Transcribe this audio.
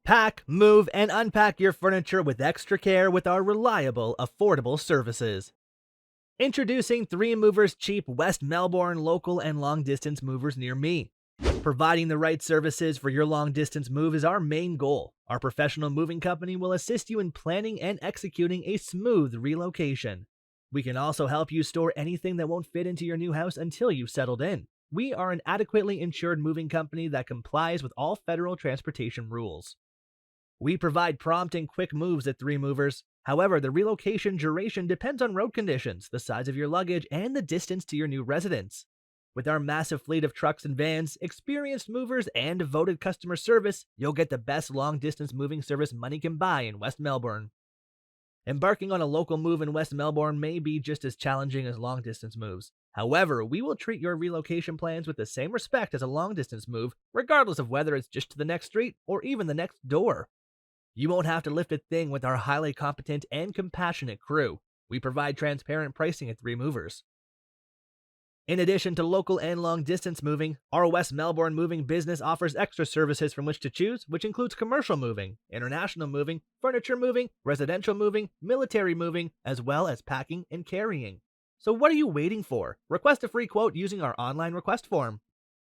Pack, move, and unpack your furniture with extra care with our reliable, affordable services. Introducing 3 Movers Cheap West Melbourne local and long distance movers near me. Providing the right services for your long distance move is our main goal. Our professional moving company will assist you in planning and executing a smooth relocation. We can also help you store anything that won't fit into your new house until you've settled in. We are an adequately insured moving company that complies with all federal transportation rules. We provide prompt and quick moves at 3 Movers. However, the relocation duration depends on road conditions, the size of your luggage, and the distance to your new residence. With our massive fleet of trucks and vans, experienced movers, and devoted customer service, you'll get the best long-distance moving service money can buy in West Melbourne. Embarking on a local move in West Melbourne may be just as challenging as long-distance moves. However, we will treat your relocation plans with the same respect as a long-distance move, regardless of whether it's just to the next street or even the next door. You won't have to lift a thing with our highly competent and compassionate crew. We provide transparent pricing at 3 Movers. In addition to local and long-distance moving, our West Melbourne moving business offers extra services from which to choose, which includes commercial moving, international moving, furniture moving, residential moving, military moving, as well as packing and carrying. So what are you waiting for? Request a free quote using our online request form.